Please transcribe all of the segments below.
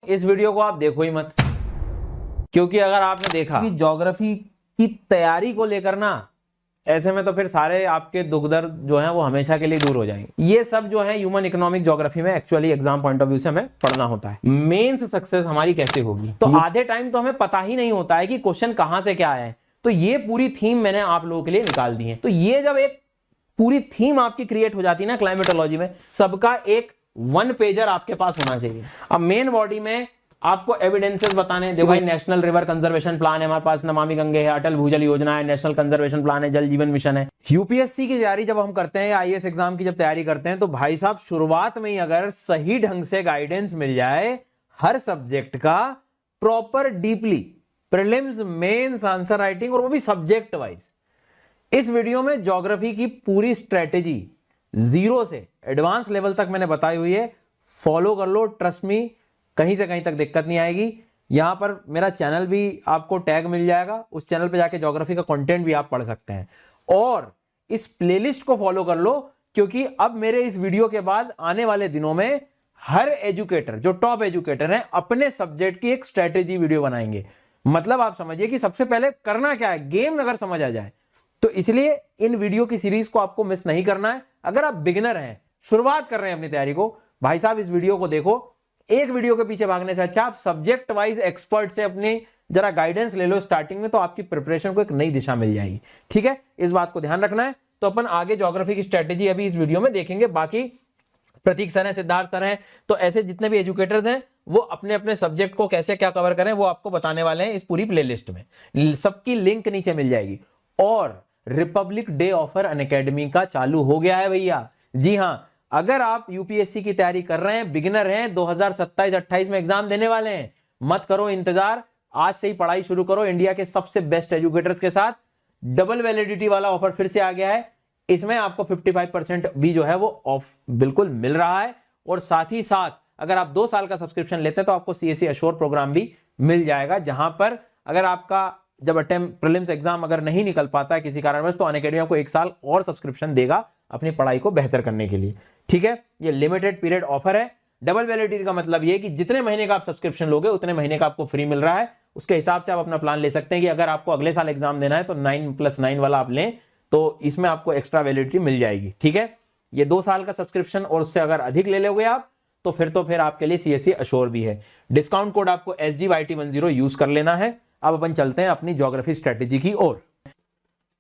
इस वीडियो को आप देखो ही मत, क्योंकि अगर आपने देखा कि ज्योग्राफी की तैयारी को लेकर ना, ऐसे में तो फिर सारे आपके दुख दर्द जो है वो हमेशा के लिए दूर हो जाएंगे। ये सब जो है ह्यूमन इकोनॉमिक ज्योग्राफी में actually exam point of view से हमें पढ़ना होता है। मेंस सक्सेस हमारी कैसे होगी, तो आधे टाइम तो हमें पता ही नहीं होता है कि क्वेश्चन कहां से क्या है। तो ये पूरी थीम मैंने आप लोगों के लिए निकाल दी है। तो ये जब एक पूरी थीम आपकी क्रिएट हो जाती है ना क्लाइमेटोलॉजी में, सबका एक वन पेजर आपके पास होना चाहिए। अब मेन बॉडी में आपको एविडेंसेस बताने, देखो भाई नेशनल रिवर कंजर्वेशन प्लान है हमारे पास, नमामि गंगे है, अटल भूजल योजना है, नेशनल कंजर्वेशन प्लान है, जल जीवन मिशन है। यूपीएससी की तैयारी जब हम करते हैं, आईएएस एग्जाम की जब तैयारी करते हैं, तो भाई साहब शुरुआत में ही अगर सही ढंग से गाइडेंस मिल जाए हर सब्जेक्ट का, proper deeply prelims mains answer writing, और वो भी सब्जेक्ट वाइज। इस वीडियो में ज्योग्राफी की पूरी स्ट्रेटेजी जीरो से एडवांस लेवल तक मैंने बताई हुई है। फॉलो कर लो, ट्रस्ट मी, कहीं से कहीं तक दिक्कत नहीं आएगी। यहां पर मेरा चैनल भी आपको टैग मिल जाएगा, उस चैनल पे जाके ज्योग्राफी का कंटेंट भी आप पढ़ सकते हैं। और इस प्लेलिस्ट को फॉलो कर लो, क्योंकि अब मेरे इस वीडियो के बाद आने वाले दिनों में हर एजुकेटर, जो टॉप एजुकेटर हैं, अपने सब्जेक्ट की एक स्ट्रेटेजी वीडियो बनाएंगे। मतलब आप समझिए कि सबसे पहले करना क्या है, गेम अगर समझ आ जाए तो। इसलिए इन वीडियो की सीरीज को आपको मिस नहीं करना है। अगर आप बिगिनर हैं, शुरुआत कर रहे हैं अपनी तैयारी को, भाई साहब इस वीडियो को देखो। एक वीडियो के पीछे भागने से अच्छा आप सब्जेक्ट वाइज एक्सपर्ट से अपनी जरा गाइडेंस ले लो स्टार्टिंग में, तो आपकी प्रिपरेशन को एक नई दिशा मिल जाएगी। ठीक है, इस बात को ध्यान रखना है। तो अपन आगे ज्योग्राफी की स्ट्रेटेजी अभी इस वीडियो में देखेंगे। बाकी प्रतीक सर हैं, सिद्धार्थ सर हैं, तो ऐसे जितने भी एजुकेटर्स हैं वो अपने अपने सब्जेक्ट को कैसे क्या कवर करें वो आपको बताने वाले हैं इस पूरी प्लेलिस्ट में। सबकी लिंक नीचे मिल जाएगी। और रिपब्लिक डे ऑफर अनअकैडमी का चालू हो गया है भैया। जी हां, अगर आप यूपीएससी की तैयारी कर रहे हैं, बिगिनर हैं, 2027-28 में एग्जाम देने वाले हैं, मत करो इंतजार, आज से ही पढ़ाई शुरू करो। इंडिया के सबसे बेस्ट एजुकेटर्स के साथ डबल वैलिडिटी वाला ऑफर फिर से आ गया है। इसमें आपको 55% भी जो है वो ऑफ बिल्कुल मिल रहा है। और साथ ही साथ अगर आप 2 साल का सब्सक्रिप्शन लेते हैं तो आपको सीएससी अश्योर प्रोग्राम भी मिल जाएगा, जहां पर अगर आपका जब अटेम्प्ट प्रीलिम्स एग्जाम अगर नहीं निकल पाता है किसी कारणवश, तो अनअकैडमी आपको 1 साल और सब्सक्रिप्शन देगा अपनी पढ़ाई को बेहतर करने के लिए। ठीक है, ये लिमिटेड पीरियड ऑफर है। डबल वैलिडिटी का मतलब ये है कि जितने महीने का आप सब्सक्रिप्शन लोगे उतने महीने का आपको फ्री मिल रहा है। उसके हिसाब से आप अपना प्लान ले सकते हैं कि अगर आपको अगले साल एग्जाम देना है तो 9+9 वाला आप लें, तो इसमें आपको एक्स्ट्रा वैलिडिटी मिल जाएगी। ठीक है, ये 2 साल का सब्सक्रिप्शन और उससे अगर अधिक ले लोगे आप तो फिर आपके लिए सीएससी अश्योर भी है। डिस्काउंट कोड आपको SGYT10 यूज कर लेना है। अब अपन चलते हैं अपनी ज्योग्राफी स्ट्रेटेजी की ओर।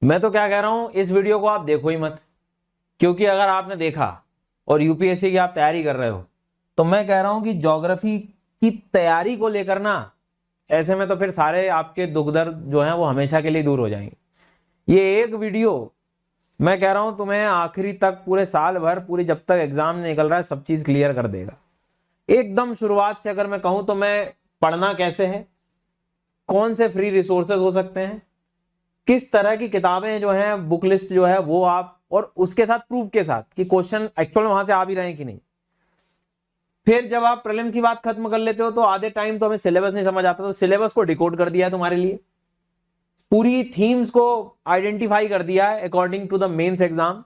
मैं तो क्या कह रहा हूं, इस वीडियो को आप देखो ही मत, क्योंकि अगर आपने देखा और यूपीएससी की आप तैयारी कर रहे हो, तो मैं कह रहा हूं कि ज्योग्राफी की तैयारी को लेकर ना, ऐसे में तो फिर सारे आपके दुख दर्द जो है वो हमेशा के लिए दूर हो जाएंगे। ये एक वीडियो मैं कह रहा हूं तुम्हें आखिरी तक, पूरे साल भर, पूरी जब तक एग्जाम निकल रहा है, सब चीज क्लियर कर देगा एकदम। शुरुआत से अगर मैं कहूं तो मैं पढ़ना कैसे है, कौन से फ्री रिसोर्सेज हो सकते हैं, किस तरह की किताबें जो हैं, बुक लिस्ट जो है वो आप, और उसके साथ प्रूफ के साथ कि क्वेश्चन एक्चुअल में वहां से आ भी रहे हैं कि नहीं। फिर जब आप प्रीलिम्स की बात खत्म कर लेते हो तो आधे टाइम तो हमें सिलेबस नहीं समझ आता, तो सिलेबस को डिकोड कर दिया है तुम्हारे लिए, पूरी थीम्स को आइडेंटिफाई कर दिया है according to the mains exam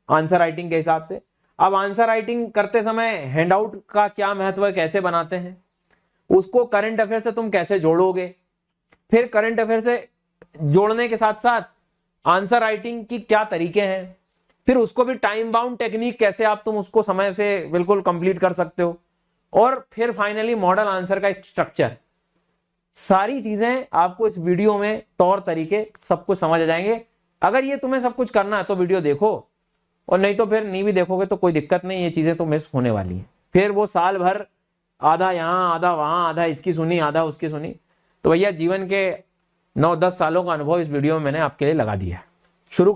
answer writing के हिसाब से। अब आंसर राइटिंग करते समय हैंडआउट का क्या महत्व है, कैसे बनाते हैं, उसको करंट अफेयर से तुम कैसे जोड़ोगे, फिर करंट अफेयर से जोड़ने के साथ साथ आंसर राइटिंग की क्या तरीके हैं, फिर उसको भी टाइम बाउंड टेक्निक कैसे आप तुम उसको समय से बिल्कुल कंप्लीट कर सकते हो, और फिर फाइनली मॉडल आंसर का एक स्ट्रक्चर। सारी चीजें आपको इस वीडियो में तौर तरीके सब कुछ समझ आ जाएंगे। अगर ये तुम्हें सब कुछ करना है तो वीडियो देखो, और नहीं तो फिर नहीं भी देखोगे तो कोई दिक्कत नहीं, ये चीजें तो मिस होने वाली है। फिर वो साल भर आधा यहाँ आधा वहां, आधा इसकी सुनी आधा उसकी सुनी, तो भैया जीवन के 9-10 सालों का अनुभव इस वीडियो में मैंने आपके लिए लगा दिया है। शुरू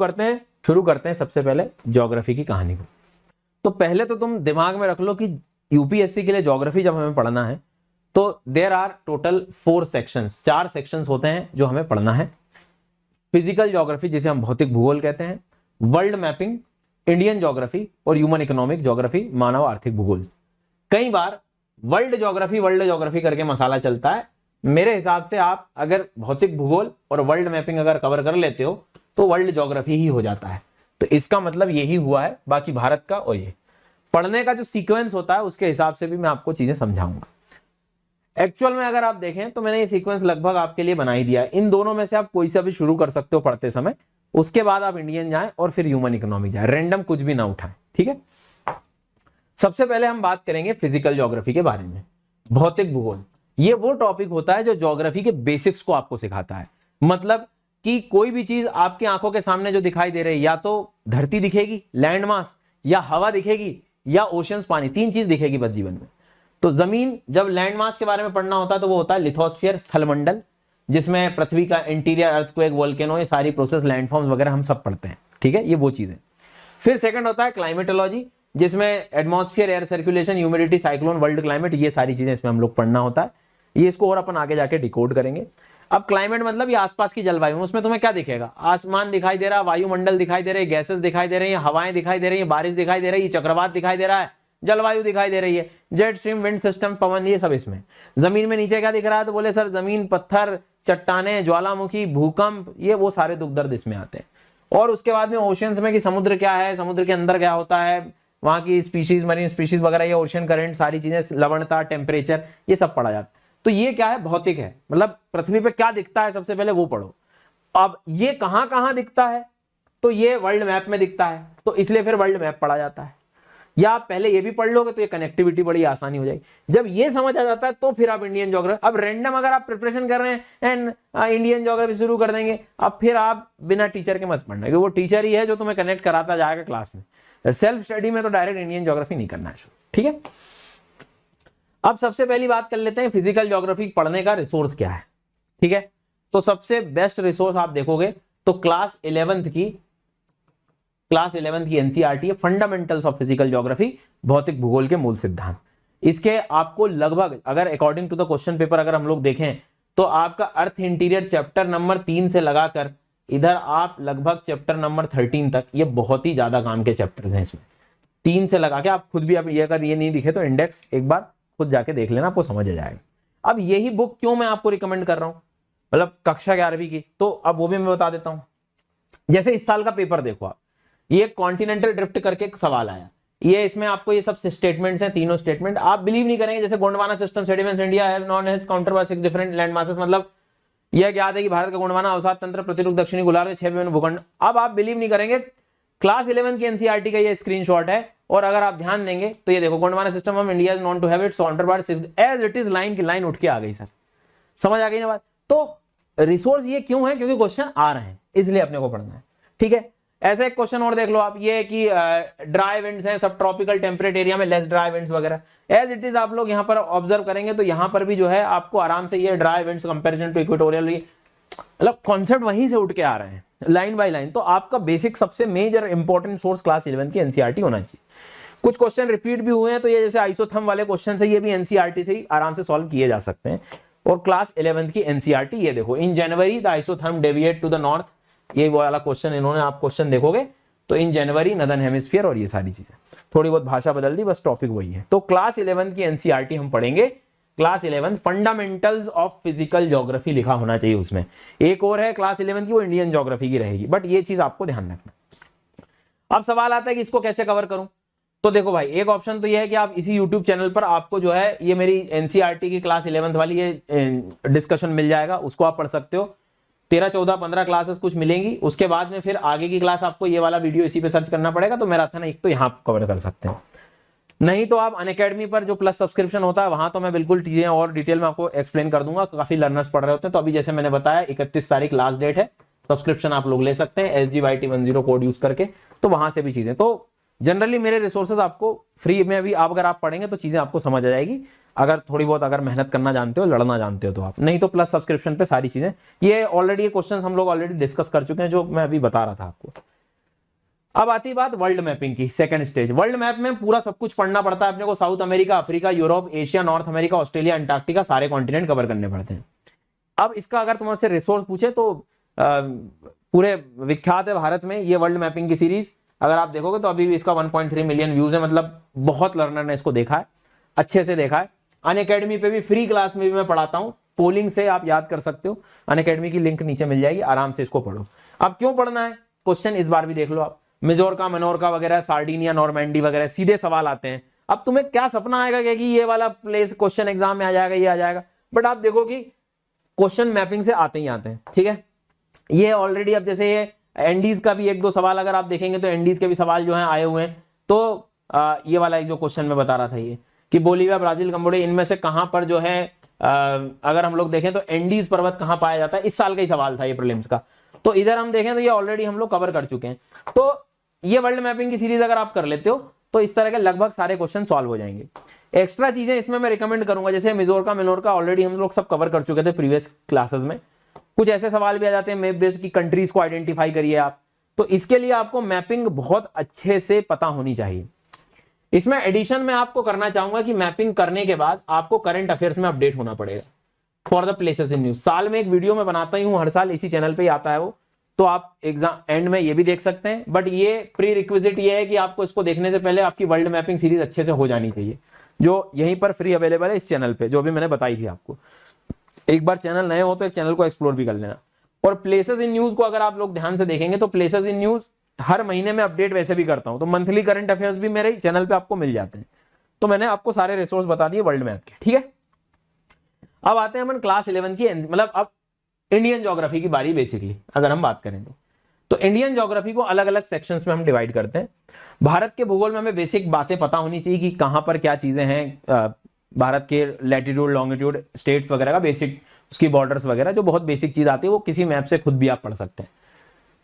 करते हैं सबसे पहले ज्योग्राफी की कहानी को। तो पहले तो तुम दिमाग में रख लो कि यूपीएससी के लिए ज्योग्राफी जब हमें पढ़ना है तो there are total 4 sections, 4 sections होते हैं जो हमें पढ़ना है। फिजिकल ज्योग्राफी जिसे हम भौतिक भूगोल कहते हैं, वर्ल्ड मैपिंग, इंडियन ज्योग्राफी और ह्यूमन इकोनॉमिक ज्योग्राफी, मानव आर्थिक भूगोल। कई बार वर्ल्ड ज्योग्राफी करके मसाला चलता है। मेरे हिसाब से आप अगर भौतिक भूगोल और वर्ल्ड मैपिंग अगर कवर कर लेते हो तो वर्ल्ड ज्योग्राफी ही हो जाता है। तो इसका मतलब यही हुआ है, बाकी भारत का और ये पढ़ने का जो सीक्वेंस होता है उसके हिसाब से भी मैं आपको चीजें समझाऊंगा। एक्चुअल में अगर आप देखें तो मैंने ये सीक्वेंस लगभग आपके लिए बना ही दिया है। इन दोनों में से आप कोई सा भी शुरू कर सकते हो पढ़ते समय, उसके बाद आप इंडियन जाएं और फिर ह्यूमन इकोनॉमिक जाएं, रैंडम कुछ भी ना उठाएं, ठीक है। सबसे पहले हम बात करेंगे फिजिकल ज्योग्राफी के बारे में। भौतिक भूगोल ये वो टॉपिक होता है जो ज्योग्राफी के बेसिक्स को आपको सिखाता है। मतलब कि कोई भी चीज आपकी आंखों के सामने जो दिखाई दे रही है, या तो धरती दिखेगी लैंड मास, या हवा दिखेगी, या ओशंस पानी, तीन चीज दिखेगी बस जीवन में। तो जमीन, जब लैंड मास के बारे में पढ़ना होता है तो वो होता है लिथोस्फीयर, स्थलमंडल, जिसमें पृथ्वी का इंटीरियर, अर्थक्वेक, वोल्केनो, ये सारी प्रोसेस, लैंडफॉर्म्स वगैरह हम सब पढ़ते हैं, ठीक है, ये वो चीजें। फिर सेकंड होता है क्लाइमेटोलॉजी, जिसमें atmosphere, air circulation, humidity, cyclone, world climate, ये सारी चीजें इसमें हम लोग पढ़ना होता है। ये इसको और अपन आगे जाके डिकोड करेंगे। अब क्लाइमेट मतलब ये आसपास की जलवायु, उसमें तुम्हें क्या दिखेगा, आसमान दिखाई दे रहा है, वायुमंडल दिखाई दे रहे हैं, गैसेस दिखाई दे रही है, हवाएं दिखाई दे रही है, बारिश दिखाई दे रही है, चक्रवात दिखाई दे रहा है, जलवायु दिखाई दे रही है, जेट स्ट्रीम, विंड सिस्टम, पवन, ये सब इसमें। जमीन में नीचे क्या दिख रहा है, तो बोले सर जमीन, पत्थर, चट्टाने, ज्वालामुखी, भूकंप, ये वो सारे दुख दर्द इसमें आते हैं। और उसके बाद में ओशियंस में कि समुद्र क्या है, समुद्र के अंदर क्या होता है, वहां की स्पीशीज, मरीन स्पीशीज वगैरह, ये ओशन करंट, सारी चीजें, लवणता, टेम्परेचर, ये सब पढ़ा जाता है। तो ये क्या है, भौतिक है, मतलब पृथ्वी पे क्या दिखता है सबसे पहले वो पढ़ो। अब ये कहां कहां दिखता है, तो ये वर्ल्ड मैप में दिखता है, तो इसलिए फिर वर्ल्ड मैप पढ़ा जाता है। या आप पहले ये भी पढ़ लोगे तो ये कनेक्टिविटी बड़ी आसानी हो जाएगी। जब ये समझ आ जाता है तो फिर आप इंडियन ज्योग्राफी, अब रैंडम अगर आप प्रिपरेशन कर रहे हैं एंड इंडियन ज्योग्राफी शुरू कर देंगे, अब फिर आप बिना टीचर के मत पढ़ना, क्योंकि वो टीचर ही है जो तुम्हें कनेक्ट कराता जाएगा क्लास में। सेल्फ स्टडी में तो डायरेक्ट इंडियन ज्योग्राफी नहीं करना है, ठीक है। अब सबसे पहली बात कर लेते हैं फिजिकल ज्योग्राफी पढ़ने का रिसोर्स क्या है, ठीक है। तो सबसे बेस्ट रिसोर्स आप देखोगे तो क्लास 11th की एनसीईआरटी है, फंडामेंटल्स ऑफ फिजिकल ज्योग्राफी, भौतिक भूगोल के मूल सिद्धांत। इसके आपको लगभग, अगर according to the question paper अगर हम लोग देखें तो आपका अर्थ इंटीरियर चैप्टर नंबर 3 से लगाकर इधर आप लगभग चैप्टर नंबर 13 तक, ये बहुत ही ज्यादा काम के चैप्टर्स हैं इसमें। 3 से लगा के आप खुद भी, आप ये अगर ये नहीं दिखे तो इंडेक्स एक बार खुद जाके देख लेना, आपको समझ आ जाएगा। अब यही बुक क्यों मैं आपको रिकमेंड कर रहा हूं, मतलब कक्षा 11वीं की, तो अब वो भी मैं बता देता हूं। जैसे इस साल का पेपर देखो आप, ये कॉन्टिनेंटल ड्रिफ्ट करके एक सवाल आया, ये इसमें आपको ये सब स्टेटमेंट्स हैं, तीनों स्टेटमेंट आप बिलीव नहीं करेंगे। जैसे गोंडवाना सिस्टम सेडिमेंट्स इंडिया है known has counter by 6 different land masses, मतलब यह ज्ञात है कि भारत का गोंडवाना अवसाद तंत्र प्रतिरूप दक्षिणी गोलार्ध के 6 विभिन्न भूखंड। अब आप बिलीव नहीं करेंगे, क्लास 11 की एनसीईआरटी का ये स्क्रीनशॉट है, और अगर आप ध्यान देंगे तो ये देखो, Gondwana system of India is known to have its counterpart 6 as it is, line की लाइन उठ के आ गई सर, समझ आ गई ना बात। तो रिसोर्स ये क्यों है, क्योंकि क्वेश्चन आ रहे हैं, इसलिए अपने को पढ़ना है, ठीक है। ऐसा एक क्वेश्चन और देख लो आप, ये कि ड्राई विंड्स हैं सब ट्रॉपिकल टेम्परेट एरिया में, लेस ड्राई विंड्स वगैरह, एज इट इज आप लोग यहाँ पर ऑब्जर्व करेंगे तो यहाँ पर भी जो है आपको आराम से ये dry winds comparison to equatorial, मतलब कॉन्सेप्ट वहीं से उठ के आ रहे हैं लाइन बाय लाइन। तो आपका बेसिक सबसे मेजर इंपॉर्टेंट सोर्स क्लास 11 की एनसीईआरटी होना चाहिए। कुछ क्वेश्चन रिपीट भी हुए हैं, तो ये जैसे आइसोथर्म वाले क्वेश्चन है, ये भी एनसीईआरटी से ही आराम से सॉल्व किए जा सकते हैं। और क्लास 11 की एनसीईआरटी ये देखो, in January the isotherm deviate to the north, ये वो वाला क्वेश्चन इन्होंने, आप क्वेश्चन देखोगे तो इन जनवरी नदर्न हेमिस्फीयर, और ये सारी चीजें, थोड़ी बहुत भाषा बदल दी, बस टॉपिक वही है। तो क्लास 11 की एनसीईआरटी हम पढ़ेंगे, class 11 fundamentals of physical geography लिखा होना चाहिए उसमें। एक और है क्लास 11 की, वो इंडियन ज्योग्राफी की रहेगी, बट ये चीज आपको ध्यान रखना। अब सवाल आता है कि इसको कैसे कवर करूं, तो देखो भाई, एक ऑप्शन तो ये है कि आप इसी YouTube चैनल पर आपको जो है ये मेरी एनसीईआरटी की क्लास 11th वाली ये डिस्कशन मिल जाएगा, उसको आप पढ़ सकते हो। 13, 14, 15 क्लासेस कुछ मिलेंगी, उसके बाद में फिर आगे की क्लास आपको ये वाला वीडियो इसी पे सर्च करना पड़ेगा, तो मेरा था ना, एक तो यहाँ कवर कर सकते हैं, नहीं तो आप अनअकैडमी पर जो प्लस सब्सक्रिप्शन होता है वहां तो मैं बिल्कुल चीजें और डिटेल में आपको एक्सप्लेन कर दूंगा, काफी लर्नर्स पढ़ रहे होते हैं। तो अभी जैसे मैंने बताया 31 तारीख लास्ट डेट है, सब्सक्रिप्शन आप लोग ले सकते हैं SGYT10 कोड यूज करके, तो वहां से भी चीजें, तो जनरली मेरे रिसोर्सेज आपको फ्री में भी, आप अगर आप पढ़ेंगे तो चीजें आपको समझ आ जाएगी, अगर थोड़ी बहुत अगर मेहनत करना जानते हो, लड़ना जानते हो तो आप, नहीं तो प्लस सब्सक्रिप्शन पे सारी चीजें, ये ऑलरेडी ये क्वेश्चन हम लोग ऑलरेडी डिस्कस कर चुके हैं जो मैं अभी बता रहा था आपको। अब आती बात वर्ल्ड मैपिंग की, सेकंड स्टेज। वर्ल्ड मैप में पूरा सब कुछ पढ़ना पड़ता है अपने को, south America, Africa, Europe, Asia, north America, Australia, Antarctica, सारे कॉन्टिनेंट कवर करने पड़ते हैं। अब इसका अगर तुमसे रिसोर्स पूछे तो पूरे विख्यात है भारत में ये वर्ल्ड मैपिंग की सीरीज, अगर आप देखोगे तो अभी भी इसका 1.3 मिलियन व्यूज है, मतलब बहुत लर्नर ने इसको देखा है, अच्छे से देखा है। अनअकैडमी पे भी फ्री क्लास में भी मैं पढ़ाता हूँ, पोलिंग से आप याद कर सकते हो, अनअकैडमी की लिंक नीचे मिल जाएगी, आराम से इसको पढ़ो। अब क्यों पढ़ना है, क्वेश्चन इस बार भी देख लो आप, मिजोरका, मनोरका वगैरह, सार्डिनिया, नॉर्मैंडी वगैरह, सीधे सवाल आते हैं। अब तुम्हें क्या सपना आएगा कि ये वाला प्लेस क्वेश्चन एग्जाम में आ जाएगा, ये आ जाएगा, बट आप देखो कि क्वेश्चन मैपिंग से आते ही आते हैं। ठीक है, ये ऑलरेडी अब जैसे ये एंडीज का भी एक दो सवाल अगर आप देखेंगे तो एंडीज के भी सवाल जो है आए हुए हैं। तो ये वाला एक जो क्वेश्चन मैं बता रहा था ये कि बोलीविया, ब्राजील, कंबोडिया, इनमें से कहां पर जो है अगर हम लोग देखें तो एंडीज पर्वत कहां पाया जाता है, इस साल का ही सवाल था ये प्रीलिम्स का। तो इधर हम देखें तो ये ऑलरेडी हम लोग कवर कर चुके हैं। तो ये वर्ल्ड मैपिंग की सीरीज अगर आप कर लेते हो तो इस तरह के लगभग सारे क्वेश्चन सॉल्व हो जाएंगे। एक्स्ट्रा चीजें इसमें मैं रिकमेंड करूंगा, जैसे मिनोरका ऑलरेडी हम लोग सब कवर कर चुके थे प्रीवियस क्लासेस में। कुछ ऐसे सवाल भी आ जाते हैं मैप बेस्ड की, कंट्रीज को आइडेंटिफाई करिए आप, तो इसके लिए आपको मैपिंग बहुत अच्छे से पता होनी चाहिए। इसमें एडिशन में आपको करना चाहूंगा कि मैपिंग करने के बाद आपको करंट अफेयर्स में अपडेट होना पड़ेगा for the places in news. साल में एक वीडियो में बनाता ही हूं, हर साल इसी चैनल पे ही आता है वो, तो आप एग्जाम एंड में ये भी देख सकते हैं। बट ये प्री रिक्विजिट ये है कि आपको इसको देखने से पहले आपकी वर्ल्ड मैपिंग सीरीज अच्छे से हो जानी चाहिए, जो यहीं पर फ्री अवेलेबल है इस चैनल पे, जो भी मैंने बताई थी आपको। एक बार चैनल नए हो तो एक चैनल को एक्सप्लोर भी कर लेना। और प्लेसेस इन न्यूज को अगर आप लोग ध्यान से देखेंगे तो प्लेसेस इन न्यूज हर महीने में अपडेट वैसे भी करता हूं, तो मंथली करंट अफेयर्स भी मेरे चैनल पे आपको मिल जाते हैं। तो मैंने आपको सारे रिसोर्स बता दिए वर्ल्ड मैप के। ठीक है, अब आते हैं अपन क्लास 11 की, मतलब अब इंडियन ज्योग्राफी की बारी बेसिकली अगर हम बात करें तो इंडियन ज्योग्राफी को अलग अलग सेक्शंस में हम डिवाइड करते हैं। भारत के भूगोल में हमें बेसिक बातें पता होनी चाहिए कि कहां पर क्या चीजें हैं, भारत के लैटिट्यूड, लॉन्गिट्यूड, स्टेट्स वगैरह का बेसिक, उसकी बॉर्डर्स वगैरह जो बहुत बेसिक चीज आती है वो किसी मैप से खुद भी आप पढ़ सकते हैं।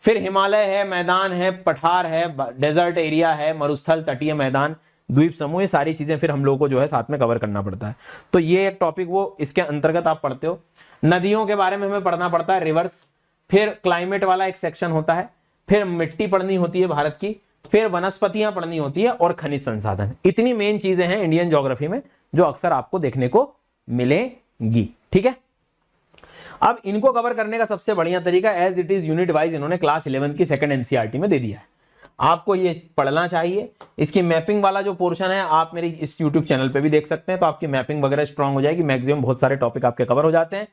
फिर हिमालय है, मैदान है, पठार है, डेजर्ट एरिया है, मरुस्थल, तटीय मैदान, द्वीप समूह, ये सारी चीजें फिर हम लोगों को जो है साथ में कवर करना पड़ता है। तो ये एक टॉपिक वो इसके अंतर्गत आप पढ़ते हो। नदियों के बारे में हमें पढ़ना पड़ता है, रिवर्स। फिर क्लाइमेट वाला एक सेक्शन होता है, फिर मिट्टी पढ़नी होती है भारत की, फिर वनस्पतियां पढ़नी होती है और खनिज संसाधन। इतनी मेन चीजें हैं इंडियन ज्योग्राफी में जो अक्सर आपको देखने को मिलेंगी। ठीक है, अब इनको कवर करने का सबसे बढ़िया तरीका as it is unit wise इन्होंने क्लास 11 की सेकंड एनसीईआरटी में दे दिया है, आपको ये पढ़ना चाहिए। इसकी मैपिंग वाला जो पोर्शन है आप मेरी इस यूट्यूब चैनल पे भी देख सकते हैं, तो आपकी मैपिंग वगैरह स्ट्रांग हो जाएगी, मैक्सिमम बहुत सारे टॉपिक आपके कवर हो जाते हैं।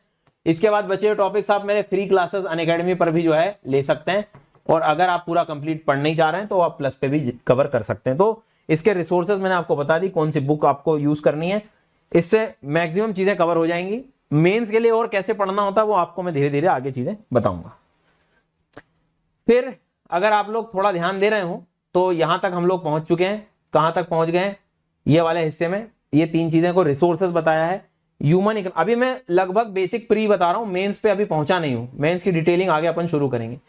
इसके बाद बचे हुए टॉपिक्स आप मेरे फ्री क्लासेस अनअकैडमी पर भी जो है ले सकते हैं, और अगर आप पूरा कंप्लीट पढ़ना ही चाह रहे हैं तो आप प्लस पे भी कवर कर सकते हैं। तो इसके रिसोर्सेज मैंने आपको बता दी, कौन सी बुक आपको यूज करनी है, इससे मैक्सिमम चीजें कवर हो जाएंगी। मेंस के लिए और कैसे पढ़ना होता है वो आपको मैं धीरे धीरे आगे चीजें बताऊंगा। फिर अगर आप लोग थोड़ा ध्यान दे रहे हो तो यहां तक हम लोग पहुंच चुके हैं। कहां तक पहुंच गए हैं, ये वाले हिस्से में ये तीन चीजें को रिसोर्सेज बताया है। ह्यूमन, अभी मैं लगभग बेसिक प्री बता रहा हूं, मेंस पे अभी पहुंचा नहीं हूं, मेंस की डिटेलिंग आगे अपन शुरू करेंगे।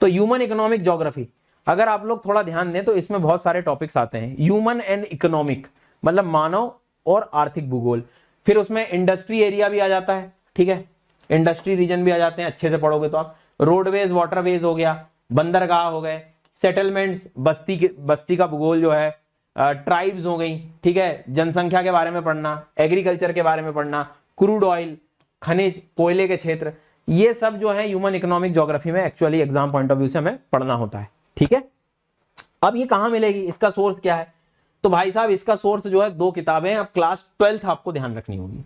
तो ह्यूमन इकोनॉमिक ज्योग्राफी अगर आप लोग थोड़ा ध्यान दें तो इसमें बहुत सारे टॉपिक्स आते हैं। ह्यूमन एंड इकोनॉमिक मतलब मानव और आर्थिक भूगोल, फिर उसमें इंडस्ट्री एरिया भी आ जाता है। ठीक है, इंडस्ट्री रीजन भी आ जाते हैं, अच्छे से पढ़ोगे तो आप। रोडवेज, वाटरवेज हो गया, बंदरगाह हो गए, सेटलमेंट्स, बस्ती का भूगोल जो है, ट्राइब्स हो गई। ठीक है, जनसंख्या के बारे में पढ़ना, एग्रीकल्चर के बारे में पढ़ना, क्रूड ऑयल, खनिज, कोयले के क्षेत्र, ये सब जो है ह्यूमन इकोनॉमिक ज्योग्राफी में actually exam point of view से हमें पढ़ना होता है। ठीक है, अब ये कहां मिलेगी, इसका सोर्स क्या है, तो भाई साहब इसका सोर्स जो है 2 किताबें। अब क्लास 12th आपको ध्यान रखनी होगी,